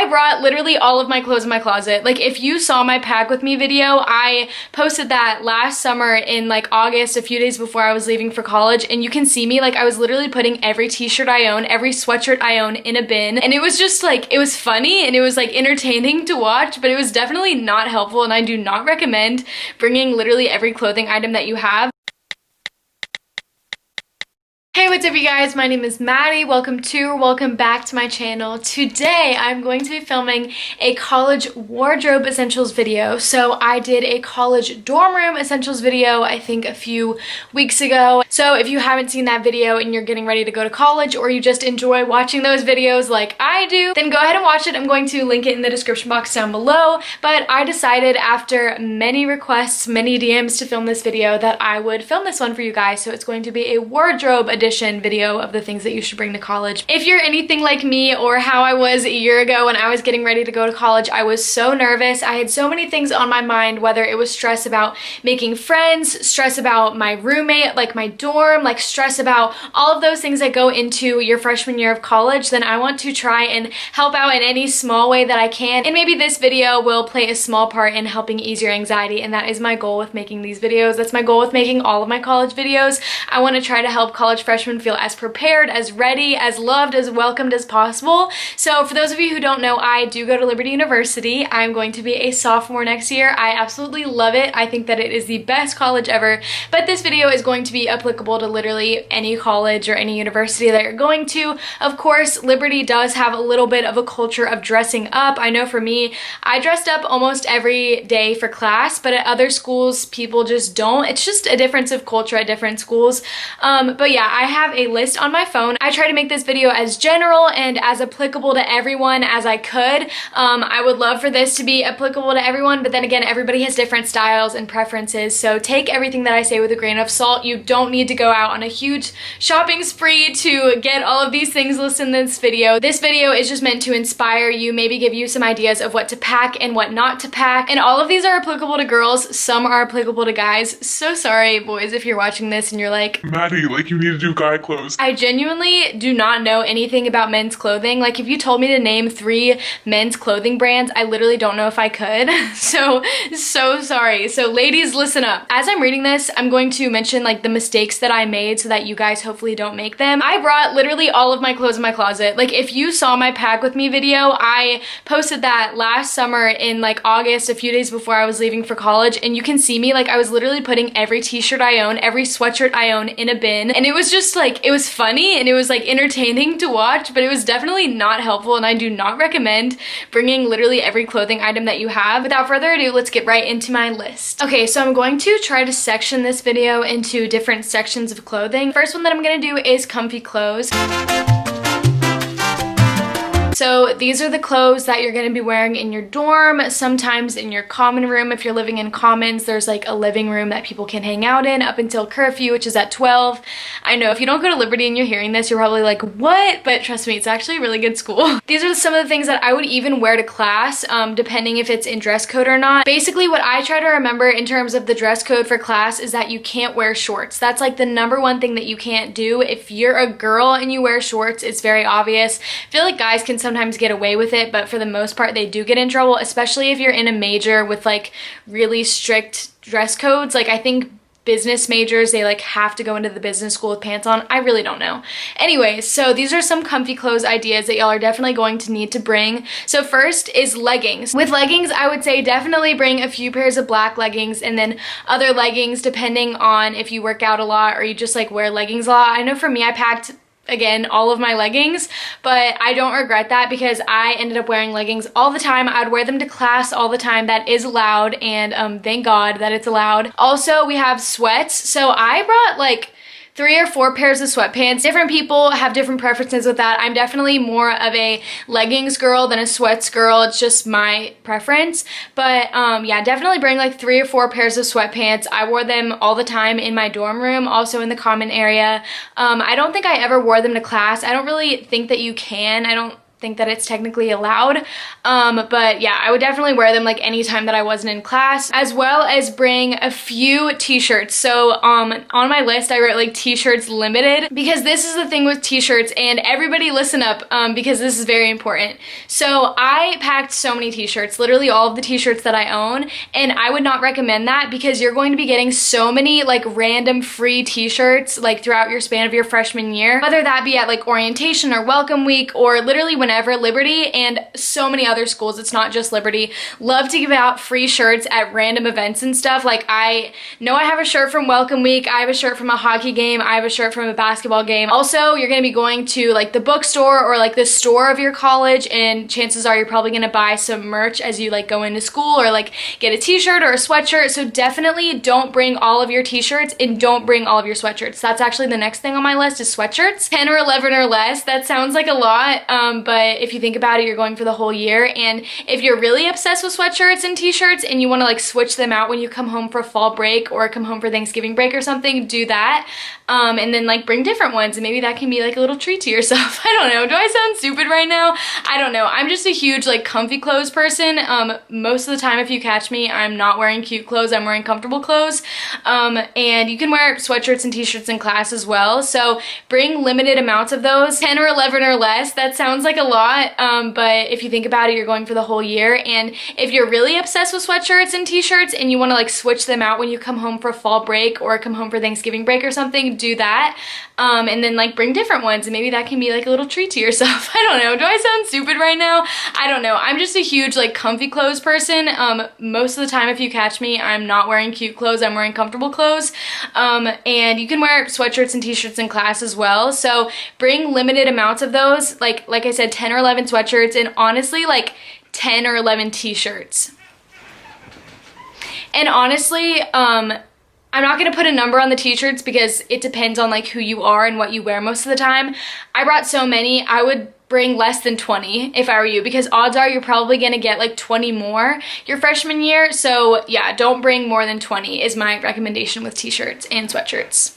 I brought literally all of my clothes in my closet. Like, if you saw my pack with me video, I posted that last summer in like August, a few days before I was leaving for college, and you can see me, like, I was literally putting every t-shirt I own, every sweatshirt I own in a bin, and it was just like, it was funny and it was like entertaining to watch, but it was definitely not helpful, and I do not recommend bringing literally every clothing item that you have. Hey, what's up you guys? My name is Maddie. Welcome back to my channel. Today I'm going to be filming a college wardrobe essentials video. So I did a college dorm room essentials video I think a few weeks ago. So if you haven't seen that video and you're getting ready to go to college, or you just enjoy watching those videos like I do, then go ahead and watch it. I'm going to link it in the description box down below. But I decided after many requests, many DMs to film this video, that I would film this one for you guys. So it's going to be a wardrobe edition video of the things that you should bring to college. If you're anything like me, or how I was a year ago when I was getting ready to go to college, I was so nervous. I had so many things on my mind, whether it was stress about making friends, stress about my roommate, like my dorm, like stress about all of those things that go into your freshman year of college. Then I want to try and help out in any small way that I can, and maybe this video will play a small part in helping ease your anxiety, and that is my goal with making these videos. That's my goal with making all of my college videos. I want to try to help college freshmen feel as prepared, as ready, as loved, as welcomed as possible. So for those of you who don't know, I do go to Liberty University. I'm going to be a sophomore next year. I absolutely love it. I think that it is the best college ever, but this video is going to be applicable to literally any college or any university that you're going to. Of course, Liberty does have a little bit of a culture of dressing up. I know for me, I dressed up almost every day for class, but at other schools, people just don't. It's just a difference of culture at different schools. But yeah, I have a list on my phone. I try to make this video as general and as applicable to everyone as I could. I would love for this to be applicable to everyone, but then again, everybody has different styles and preferences, so take everything that I say with a grain of salt. You don't need to go out on a huge shopping spree to get all of these things listed in this video. This video is just meant to inspire you, maybe give you some ideas of what to pack and what not to pack, and all of these are applicable to girls. Some are applicable to guys. So sorry, boys, if you're watching this and you're like, Maddie, like, you need to do guy clothes. I genuinely do not know anything about men's clothing. Like, if you told me to name 3 men's clothing brands, I literally don't know if I could. So sorry. So ladies, listen up. As I'm reading this, I'm going to mention like the mistakes that I made so that you guys hopefully don't make them. I brought literally all of my clothes in my closet. Like, if you saw my pack with me video, I posted that last summer in like August, a few days before I was leaving for college, and you can see me, like, I was literally putting every t-shirt I own, every sweatshirt I own in a bin, and it was just like, it was funny and it was like entertaining to watch, but it was definitely not helpful, and I do not recommend bringing literally every clothing item that you have. Without further ado, let's get right into my list. Okay, so I'm going to try to section this video into different sections of clothing. First one that I'm gonna do is comfy clothes. So these are the clothes that you're going to be wearing in your dorm, sometimes in your common room. If you're living in commons, there's like a living room that people can hang out in up until curfew, which is at 12. I know if you don't go to Liberty and you're hearing this, you're probably like, what? But trust me, it's actually a really good school. These are some of the things that I would even wear to class, depending if it's in dress code or not. Basically, what I try to remember in terms of the dress code for class is that you can't wear shorts. That's like the #1 thing that you can't do. If you're a girl and you wear shorts, it's very obvious. I feel like guys can sometimes get away with it, but for the most part they do get in trouble, especially if you're in a major with like really strict dress codes. Like, I think business majors, they like have to go into the business school with pants on. I really don't know. Anyways, so these are some comfy clothes ideas that y'all are definitely going to need to bring. So first is leggings. With leggings, I would say definitely bring a few pairs of black leggings, and then other leggings depending on if you work out a lot or you just like wear leggings a lot. I know for me, I packed, again, all of my leggings, but I don't regret that because I ended up wearing leggings all the time. I'd wear them to class all the time. That is allowed, and thank God that it's allowed. Also, we have sweats. So I brought like 3 or 4 pairs of sweatpants. Different people have different preferences with that. I'm definitely more of a leggings girl than a sweats girl. It's just my preference. But yeah, definitely bring like 3 or 4 pairs of sweatpants. I wore them all the time in my dorm room, also in the common area. I don't think I ever wore them to class. I don't really think that you can. I don't think that it's technically allowed. But yeah, I would definitely wear them like anytime that I wasn't in class, as well as bring a few t-shirts. So on my list, I wrote like t-shirts limited, because this is the thing with t-shirts, and everybody listen up because this is very important. So I packed so many t-shirts, literally all of the t-shirts that I own, and I would not recommend that because you're going to be getting so many like random free t-shirts like throughout your span of your freshman year, whether that be at like orientation or welcome week or literally whenever. Liberty and so many other schools, it's not just Liberty, love to give out free shirts at random events and stuff. Like I know I have a shirt from welcome week, I have a shirt from a hockey game, I have a shirt from a basketball game. Also, you're going to be going to like the bookstore or like the store of your college, and chances are you're probably going to buy some merch as you like go into school, or like get a t-shirt or a sweatshirt. So definitely don't bring all of your t-shirts and don't bring all of your sweatshirts. That's actually the next thing on my list is sweatshirts. 10 or 11 or less. That sounds like a lot, but if you think about it, you're going for the whole year. And if you're really obsessed with sweatshirts and t-shirts and you want to like switch them out when you come home for fall break or come home for Thanksgiving break or something, do that. And then like bring different ones, and maybe that can be like a little treat to yourself. I don't know. Do I sound stupid right now? I don't know. I'm just a huge like comfy clothes person. Most of the time, if you catch me, I'm not wearing cute clothes. I'm wearing comfortable clothes. And you can wear sweatshirts and t-shirts in class as well. So bring limited amounts of those, 10 or 11 or less. That sounds like a lot, but if you think about it, you're going for the whole year. And if you're really obsessed with sweatshirts and t-shirts and you want to like switch them out when you come home for fall break or come home for Thanksgiving break or something, do that. And then like bring different ones, and maybe that can be like a little treat to yourself. I don't know. Do I sound stupid right now? I don't know. I'm just a huge like comfy clothes person. Most of the time, if you catch me, I'm not wearing cute clothes. I'm wearing comfortable clothes. And you can wear sweatshirts and t-shirts in class as well. So bring limited amounts of those, like I said, 10 or 11 sweatshirts, and honestly like 10 or 11 t-shirts. And honestly, I'm not going to put a number on the t-shirts because it depends on like who you are and what you wear most of the time. I brought so many, I would bring less than 20 if I were you, because odds are you're probably going to get like 20 more your freshman year. So yeah, don't bring more than 20 is my recommendation with t-shirts and sweatshirts.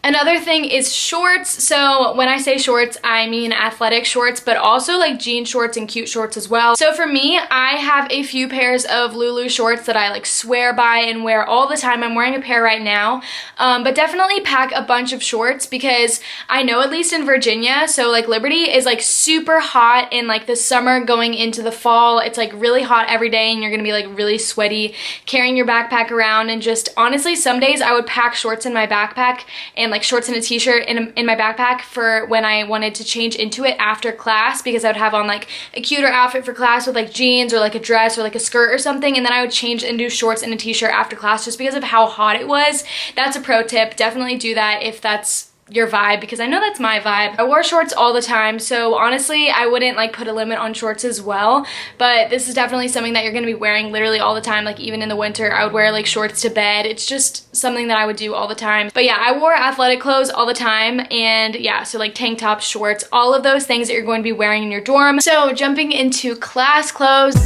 Another thing is shorts. So when I say shorts, I mean athletic shorts, but also like jean shorts and cute shorts as well. So for me, I have a few pairs of Lulu shorts that I like swear by and wear all the time. I'm wearing a pair right now, but definitely pack a bunch of shorts, because I know at least in Virginia, so like Liberty is like super hot in like the summer going into the fall. It's like really hot every day and you're gonna be like really sweaty carrying your backpack around. And just honestly, some days I would pack shorts in my backpack and like shorts and a t-shirt in my backpack for when I wanted to change into it after class, because I would have on like a cuter outfit for class with like jeans or like a dress or like a skirt or something, and then I would change into shorts and a t-shirt after class just because of how hot it was. That's a pro tip. Definitely do that if that's your vibe, because I know that's my vibe. I wore shorts all the time, so honestly I wouldn't like put a limit on shorts as well, but this is definitely something that you're gonna be wearing literally all the time. Like even in the winter I would wear like shorts to bed. It's just something that I would do all the time. But yeah, I wore athletic clothes all the time, and yeah, so like tank tops, shorts, all of those things that you're going to be wearing in your dorm. So jumping into class clothes,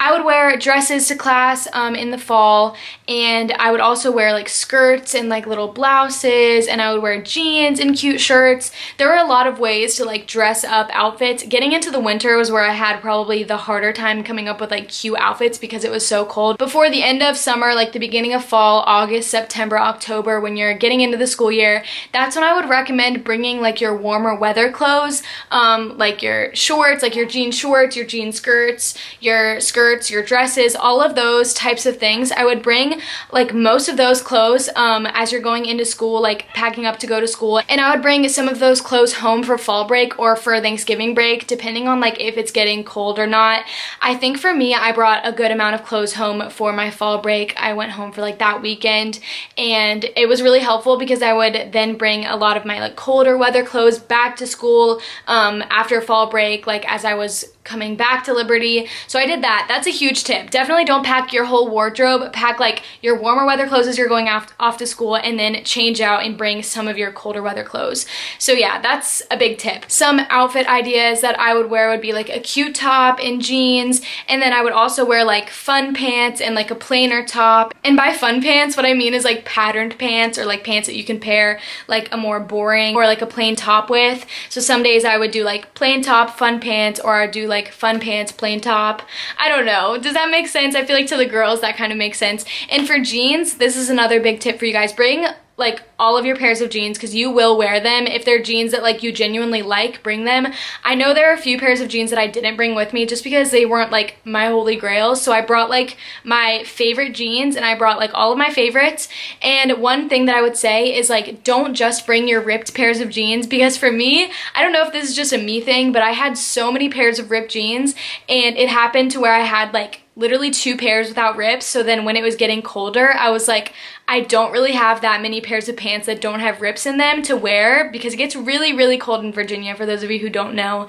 I would wear dresses to class in the fall, and I would also wear like skirts and like little blouses, and I would wear jeans and cute shirts. There were a lot of ways to like dress up outfits. Getting into the winter was where I had probably the harder time coming up with like cute outfits because it was so cold. Before the end of summer, like the beginning of fall, August, September, October, when you're getting into the school year, that's when I would recommend bringing like your warmer weather clothes, like your shorts, like your jean shorts, your jean skirts, your skirts, your dresses, all of those types of things. I would bring like most of those clothes as you're going into school, like packing up to go to school, and I would bring some of those clothes home for fall break or for Thanksgiving break, depending on like if it's getting cold or not. I think for me, I brought a good amount of clothes home for my fall break. I went home for like that weekend, and it was really helpful because I would then bring a lot of my like colder weather clothes back to school after fall break, like as I was coming back to Liberty. So I did that. That's a huge tip. Definitely don't pack your whole wardrobe. Pack like your warmer weather clothes as you're going off to school, and then change out and bring some of your colder weather clothes. So yeah, that's a big tip. Some outfit ideas that I would wear would be like a cute top and jeans, and then I would also wear like fun pants and like a plainer top. And by fun pants, what I mean is like patterned pants, or like pants that you can pair like a more boring or like a plain top with. So some days I would do like plain top, fun pants, or I'd do like fun pants, plain top. I don't know. Does that make sense? I feel like to the girls that kind of makes sense. And for jeans, this is another big tip for you guys. Bring like all of your pairs of jeans, because you will wear them. If they're jeans that like you genuinely like, bring them. I know there are a few pairs of jeans that I didn't bring with me just because they weren't like my holy grails. So I brought like my favorite jeans, and I brought like all of my favorites. And one thing that I would say is like, don't just bring your ripped pairs of jeans, because for me, I don't know if this is just a me thing, but I had so many pairs of ripped jeans, and it happened to where I had like literally 2 pairs without rips. So then when it was getting colder, I was like, I don't really have that many pairs of pants that don't have rips in them to wear, because it gets really, really cold in Virginia, for those of you who don't know.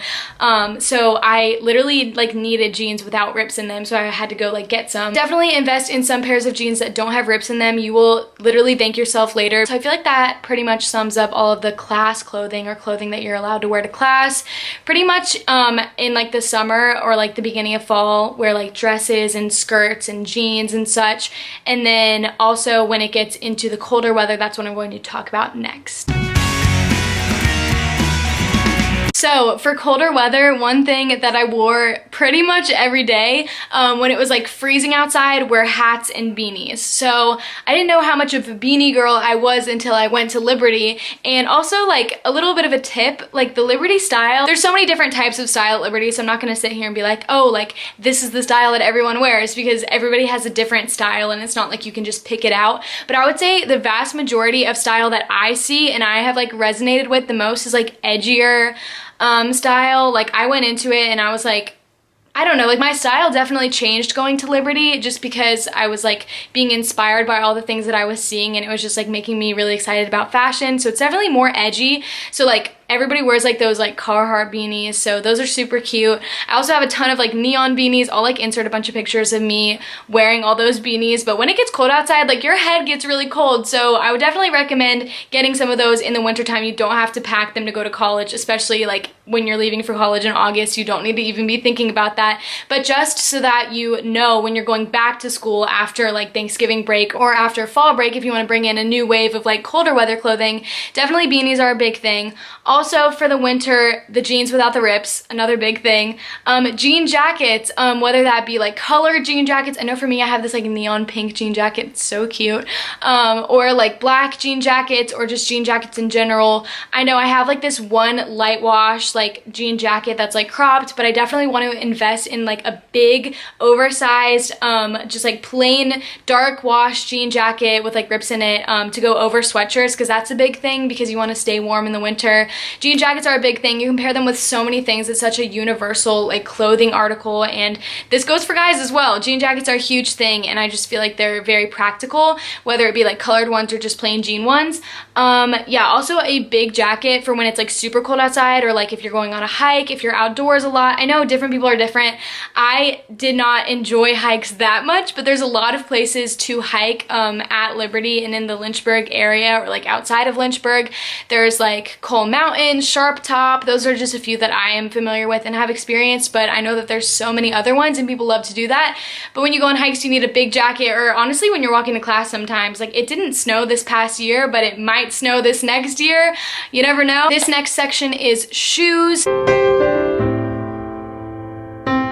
So I literally like needed jeans without rips in them, so I had to go like get some. Definitely invest in some pairs of jeans that don't have rips in them. You will literally thank yourself later. So I feel like that pretty much sums up all of the class clothing, or clothing that you're allowed to wear to class. Pretty much in like the summer or like the beginning of fall, wear like dresses and skirts and jeans and such. And then also when it gets into the colder weather, that's what I'm going to talk about next. So for colder weather, one thing that I wore pretty much every day when it was like freezing outside were hats and beanies. So I didn't know how much of a beanie girl I was until I went to Liberty. And also like a little bit of a tip, like the Liberty style, there's so many different types of style at Liberty, so I'm not gonna sit here and be like, oh, like this is the style that everyone wears, because everybody has a different style and it's not like you can just pick it out. But I would say the vast majority of style that I see and I have like resonated with the most is like edgier style. Like I went into it and I was like, I don't know, like my style definitely changed going to Liberty, just because I was like being inspired by all the things that I was seeing, and it was just like making me really excited about fashion. So it's definitely more edgy. So like everybody wears like those like Carhartt beanies, so those are super cute. I also have a ton of like neon beanies. I'll like insert a bunch of pictures of me wearing all those beanies. But when it gets cold outside, like your head gets really cold, so I would definitely recommend getting some of those in the wintertime. You don't have to pack them to go to college, especially like when you're leaving for college in August. You don't need to even be thinking about that, but just so that you know when you're going back to school after like Thanksgiving break or after fall break, if you want to bring in a new wave of like colder weather clothing, definitely beanies are a big thing. Also for the winter, the jeans without the rips, another big thing. Jean jackets, whether that be like colored jean jackets. I know for me, I have this like neon pink jean jacket, it's so cute. Or like black jean jackets, or just jean jackets in general. I know I have like this one light wash like jean jacket that's like cropped, but I definitely want to invest in like a big oversized just like plain dark wash jean jacket with like rips in it to go over sweatshirts, because that's a big thing, because you want to stay warm in the winter. Jean jackets are a big thing. You can pair them with so many things. It's such a universal like clothing article, and this goes for guys as well. Jean jackets are a huge thing, and I just feel like they're very practical, whether it be like colored ones or just plain jean ones. Yeah, also a big jacket for when it's like super cold outside, or like if you're going on a hike, if you're outdoors a lot. I know different people are different. I did not enjoy hikes that much, but there's a lot of places to hike at Liberty and in the Lynchburg area, or like outside of Lynchburg. There's like Coal Mountain, Sharp Top. Those are just a few that I am familiar with and have experienced, but I know that there's so many other ones and people love to do that. But when you go on hikes, you need a big jacket, or honestly when you're walking to class sometimes. Like it didn't snow this past year, but it might snow this next year. You never know. This next section is shoes.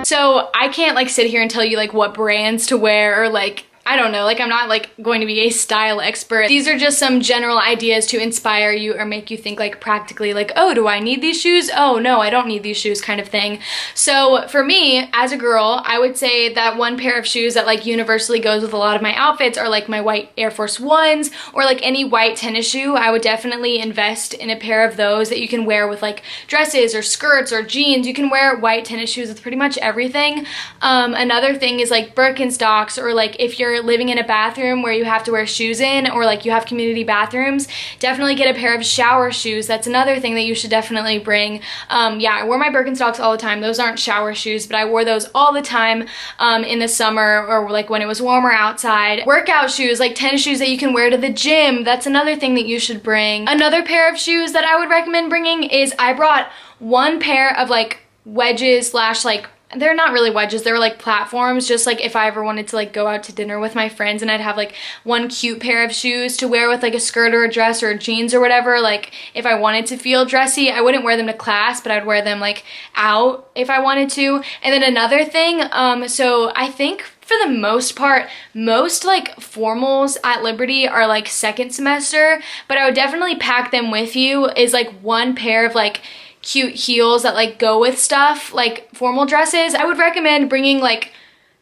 So I can't like sit here and tell you like what brands to wear, or like I don't know, like I'm not like going to be a style expert. These are just some general ideas to inspire you or make you think like practically like, oh, do I need these shoes? Oh no, I don't need these shoes, kind of thing. So for me as a girl, I would say that one pair of shoes that like universally goes with a lot of my outfits are like my white Air Force Ones, or like any white tennis shoe. I would definitely invest in a pair of those that you can wear with like dresses or skirts or jeans. You can wear white tennis shoes with pretty much everything. Another thing is like Birkenstocks, or like if you're you're living in a bathroom where you have to wear shoes in, or like you have community bathrooms, definitely get a pair of shower shoes. That's another thing that you should definitely bring. Yeah, I wear my Birkenstocks all the time. Those aren't shower shoes, but I wore those all the time in the summer, or like when it was warmer outside. Workout shoes, like tennis shoes that you can wear to the gym. That's another thing that you should bring. Another pair of shoes that I would recommend bringing is I brought one pair of like wedges slash like, they're not really wedges, they're like platforms, just like if I ever wanted to like go out to dinner with my friends, and I'd have like one cute pair of shoes to wear with like a skirt or a dress or jeans or whatever. Like if I wanted to feel dressy, I wouldn't wear them to class, but I'd wear them like out if I wanted to. And then another thing, so I think for the most part, most like formals at Liberty are like second semester, but I would definitely pack them with you, is like one pair of like cute heels that like go with stuff like formal dresses. I would recommend bringing like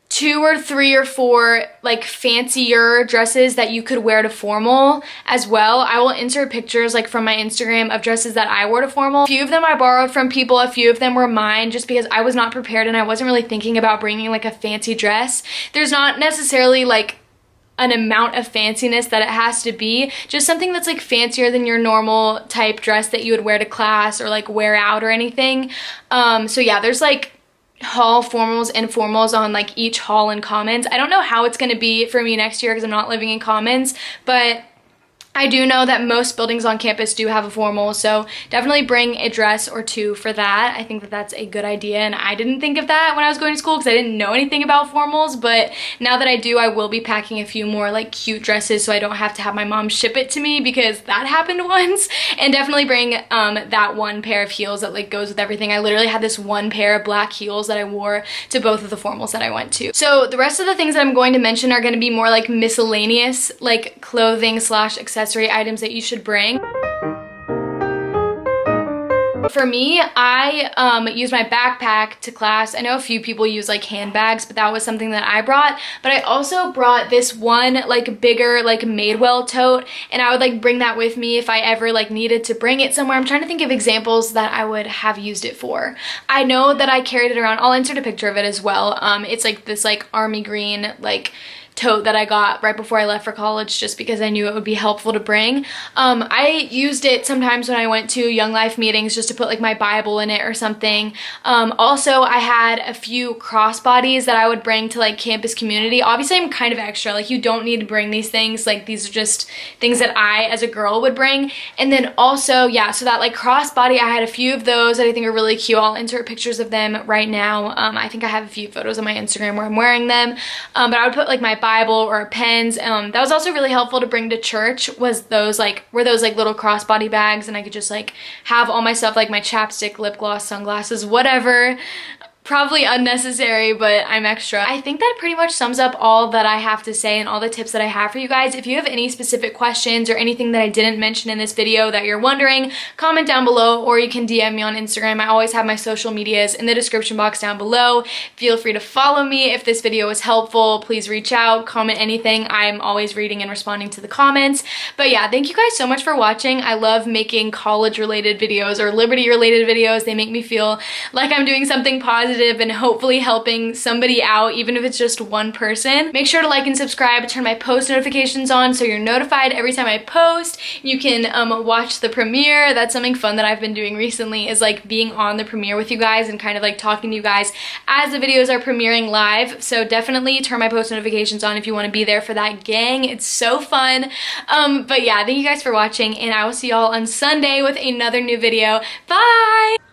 2 or 3 or 4 like fancier dresses that you could wear to formal as well. I will insert pictures like from my Instagram of dresses that I wore to formal. A few of them I borrowed from people, a few of them were mine, just because I was not prepared and I wasn't really thinking about bringing like a fancy dress. There's not necessarily like an amount of fanciness that it has to be, just something that's like fancier than your normal type dress that you would wear to class or like wear out or anything. So yeah, there's like haul formals and formals on like each hall in Commons. I don't know how it's going to be for me next year because I'm not living in Commons, but I do know that most buildings on campus do have a formal, so definitely bring a dress or 2 for that. I think that that's a good idea, and I didn't think of that when I was going to school because I didn't know anything about formals, but now that I do, I will be packing a few more like cute dresses so I don't have to have my mom ship it to me, because that happened once. And definitely bring that one pair of heels that like goes with everything. I literally had this one pair of black heels that I wore to both of the formals that I went to. So the rest of the things that I'm going to mention are going to be more like miscellaneous, like clothing slash accessory items that you should bring. For me, I use my backpack to class. I know a few people use like handbags, but that was something that I brought. But I also brought this one like bigger like Madewell tote, and I would like bring that with me if I ever like needed to bring it somewhere. I'm trying to think of examples that I would have used it for. I know that I carried it around. I'll insert a picture of it as well. It's like this like army green like tote that I got right before I left for college, just because I knew it would be helpful to bring. I used it sometimes when I went to Young Life meetings just to put like my Bible in it or something. Also, I had a few crossbodies that I would bring to like campus community. Obviously, I'm kind of extra, like you don't need to bring these things, like these are just things that I as a girl would bring. And then also, yeah, so that like crossbody, I had a few of those that I think are really cute. I'll insert pictures of them right now. I think I have a few photos on my Instagram where I'm wearing them, but I would put like my Bible or pens. That was also really helpful to bring to church, was those like little crossbody bags, and I could just like have all my stuff, like my chapstick, lip gloss, sunglasses, whatever. Probably unnecessary, but I'm extra. I think that pretty much sums up all that I have to say and all the tips that I have for you guys. If you have any specific questions or anything that I didn't mention in this video that you're wondering, comment down below, or you can DM me on Instagram. I always have my social medias in the description box down below. Feel free to follow me. If this video was helpful, please reach out, comment anything. I'm always reading and responding to the comments. But yeah, thank you guys so much for watching. I love making college related videos or Liberty related videos. They make me feel like I'm doing something positive and hopefully helping somebody out, even if it's just one person. Make sure to like and subscribe, turn my post notifications on so you're notified every time I post. You can watch the premiere. That's something fun that I've been doing recently, is like being on the premiere with you guys and kind of like talking to you guys as the videos are premiering live. So definitely turn my post notifications on if you want to be there for that, gang. It's so fun. But yeah, thank you guys for watching, and I will see y'all on Sunday with another new video. Bye!